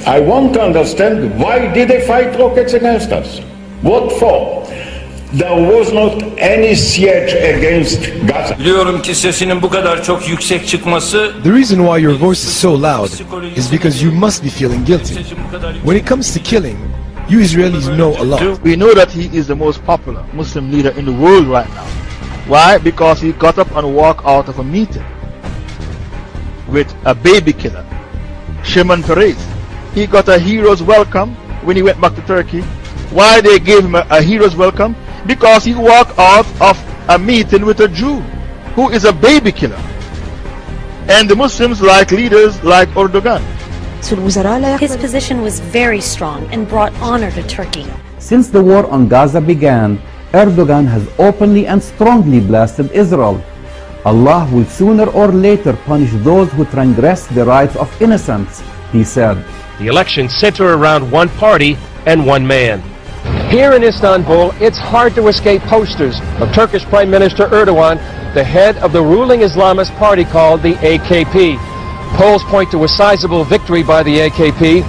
I want to understand, why did they fight rockets against us? What for? There was not any siege against Gaza. Biliyorum ki sesinin bu kadar çok yüksek çıkması. The reason why your voice is so loud is because you must be feeling guilty. When it comes to killing, you Israelis know a lot. We know that he is the most popular Muslim leader in the world right now. Why? Because he got up and walked out of a meeting with a baby killer, Shimon Peres. He got a hero's welcome when he went back to Turkey. Why they gave him a hero's welcome? Because he walked out of a meeting with a Jew who is a baby killer. And the Muslims like leaders like Erdogan. His position was very strong and brought honor to Turkey. Since the war on Gaza began, Erdogan has openly and strongly blasted Israel. Allah will sooner or later punish those who transgress the rights of innocents, he said. The elections center around one party and one man. Here in Istanbul, it's hard to escape posters of Turkish Prime Minister Erdogan, the head of the ruling Islamist party called the AKP. Polls point to a sizable victory by the AKP,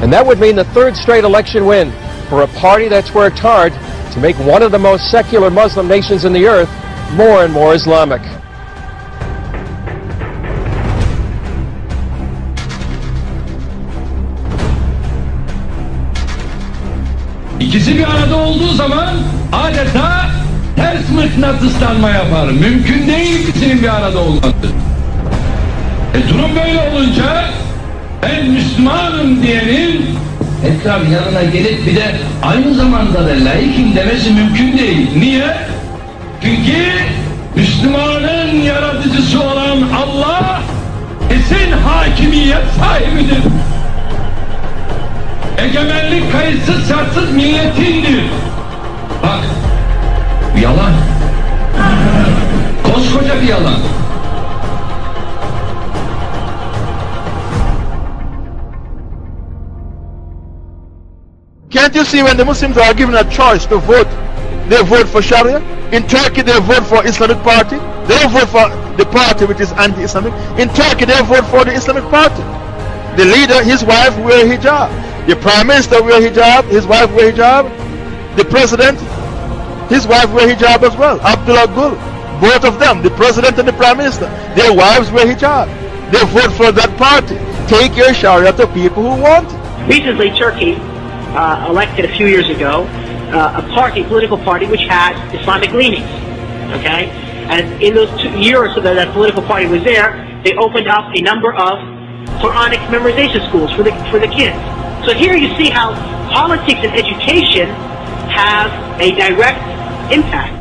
and that would mean the third straight election win for a party that's worked hard to make one of the most secular Muslim nations in the earth more and more Islamic. İkisi bir arada olduğu zaman adeta ters mıknatıslanma yapar. Mümkün değil ikisinin bir arada olması. Durum böyle olunca ben Müslümanım diyenin tekrar yanına gelip bir de aynı zamanda da laikim demesi mümkün değil. Niye? Çünkü Müslümanın yaratıcısı olan Allah kesin hakimiyet sahibidir. Egemenlik kayıtsız şartsız milletindir. Bak, bu yalan. Koskoca bir yalan. Can't you see when the Muslims are given a choice to vote, they vote for Sharia? In Turkey they vote for Islamic Party. They vote for the party which is anti-Islamic. In Turkey they vote for the Islamic Party. The leader, his wife wear hijab. The Prime Minister wear hijab, his wife wear hijab. The President, his wife wear hijab as well. Abdullah Gül, both of them, the President and the Prime Minister, their wives wear hijab. They vote for that party. Take your Sharia to people who want it. Recently, Turkey elected a few years ago a political party which had Islamic leanings, okay? And in those 2 years that that political party was there, they opened up a number of Quranic memorization schools for the kids. So here you see how politics and education have a direct impact.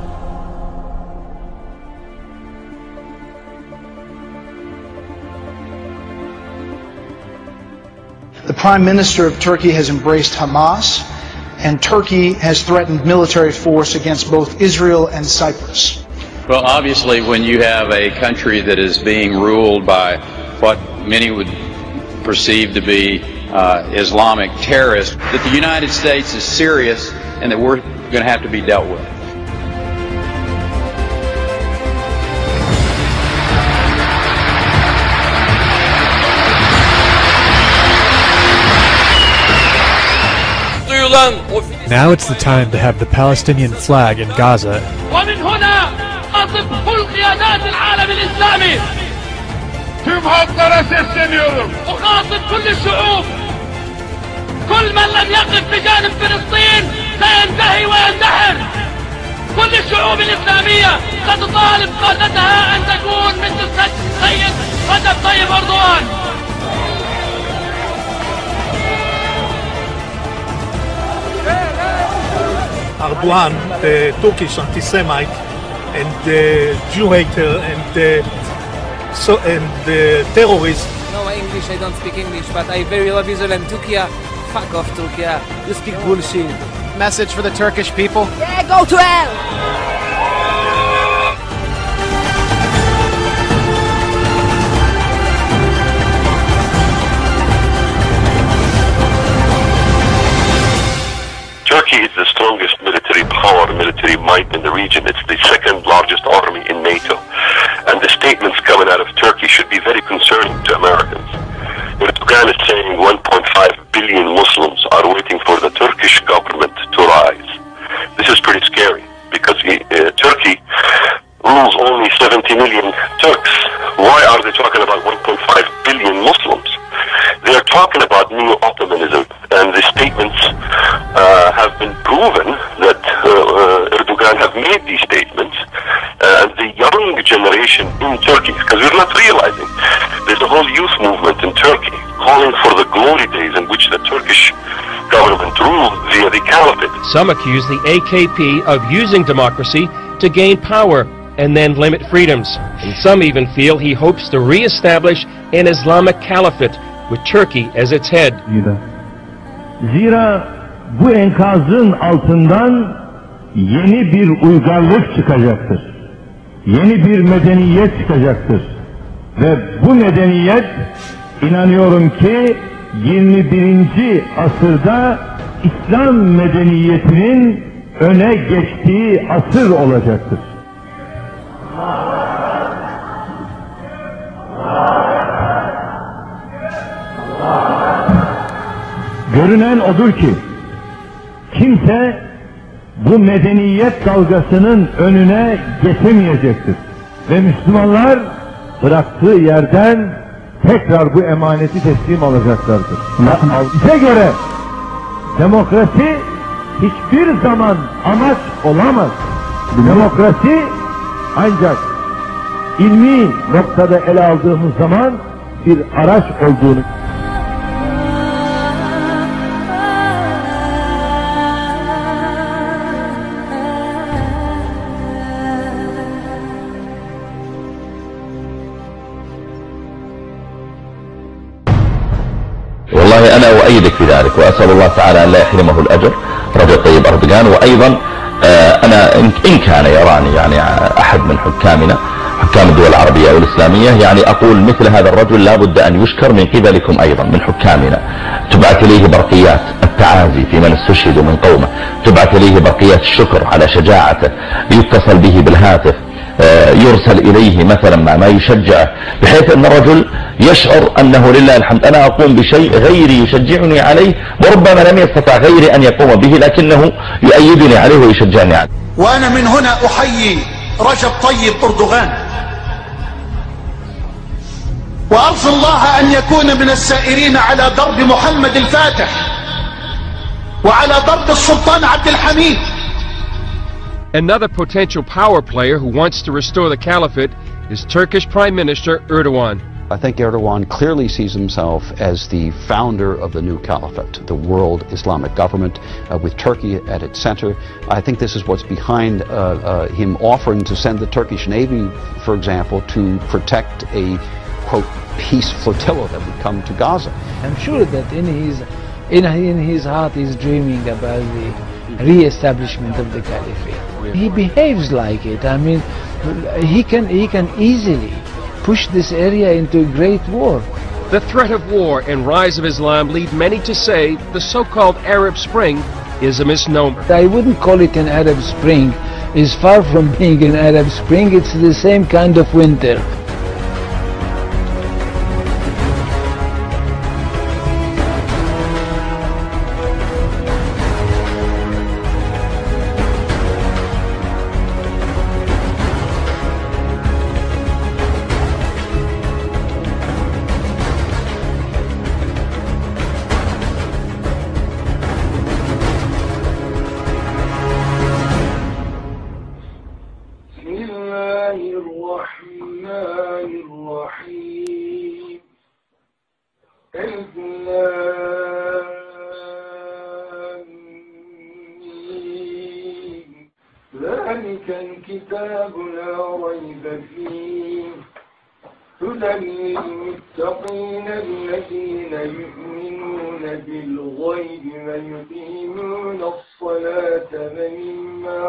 The Prime Minister of Turkey has embraced Hamas, and Turkey has threatened military force against both Israel and Cyprus. Well, obviously, when you have a country that is being ruled by what many would perceive to be Islamic terrorists, that the United States is serious and that we're going to have to be dealt with. Now it's the time to have the Palestinian flag in Gaza. ومن هنا أطلب كل قيادات العالم الإسلامي. Tüm halklara sesleniyorum. أخاطب كل الشعوب. كل من لم يقف بجانب فلسطين سينتهي ويندحر. كل الشعوب الإسلامية ستطالب قادتها أن تكون مثل السيد رجب طيب أردوغان. Erdogan, the Turkish anti-Semite and the Jew hater and the terrorist. No, English, I don't speak English, but I very love Israel and Turkey. Fuck off, Turkey. You speak bullshit. Message for the Turkish people? Yeah, go to hell! Turkey is the strongest military power, military might in the region. It's the second largest army in NATO. And the statements coming out of Turkey should be very concerning to Americans. Erdogan is saying $1.5 billion 20 million Turks. Why are they talking about 1.5 billion Muslims? They are talking about neo-Ottomanism, and the statements have been proven that Erdogan have made these statements. And the young generation in Turkey, because we're not realizing, there's a whole youth movement in Turkey calling for the glory days in which the Turkish government ruled via the caliphate. Some accuse the AKP of using democracy to gain power and then limit freedoms. And some even feel he hopes to re-establish an Islamic caliphate with Turkey as its head. Zira bu enkazın altından yeni bir uygarlık çıkacaktır. Yeni bir medeniyet çıkacaktır. Ve bu medeniyet inanıyorum ki 21. asırda İslam medeniyetinin öne geçtiği asır olacaktır. Görünen odur ki kimse bu medeniyet dalgasının önüne geçemeyecektir. Ve Müslümanlar bıraktığı yerden tekrar bu emaneti teslim alacaklardır. Bize göre demokrasi hiçbir zaman amaç olamaz. Demokrasi ancak ilmi noktada ele aldığımız zaman bir araç olduğunu. والله أنا أؤيدك في ذلك وأسأل الله تعالى أن لا يحرمه الأجر رجل طيب أردوغان. وأيضا أنا إن كان يراني يعني أحد من حكامنا حكام الدول العربية والإسلامية يعني أقول مثل هذا الرجل لا بد أن يشكر من قبلكم أيضا من حكامنا. تبعث إليه برقيات التعازي في من استشهد من قومه، تبعث إليه برقيات الشكر على شجاعته، يتصل به بالهاتف، يرسل إليه مثلا ما يشجعه، بحيث أن الرجل يشعر أنه لله الحمد أنا أقوم بشيء غيري يشجعني عليه، وربما لم يستطع غيري أن يقوم به لكنه يؤيدني عليه ويشجعني عليه. وأنا من هنا أحيي رجب طيب أردوغان، وأرجو الله أن يكون من السائرين على درب محمد الفاتح وعلى درب السلطان عبد الحميد. Another potential power player who wants to restore the caliphate is Turkish Prime Minister Erdogan. I think Erdogan clearly sees himself as the founder of the new caliphate, the world Islamic government, with Turkey at its center. I think this is what's behind him offering to send the Turkish Navy, for example, to protect a, quote, peace flotilla that would come to Gaza. I'm sure that in his heart he's dreaming about the re-establishment of the caliphate. He behaves like it. I mean, he can easily push this area into a great war. The threat of war and rise of Islam lead many to say the so-called Arab Spring is a misnomer. I wouldn't call it an Arab Spring. It's far from being an Arab Spring. It's the same kind of winter. ذلك الكتاب لا ريب فيه هدى للمتقين الذين يؤمنون بالغيب ويقيمون الصلاة ومما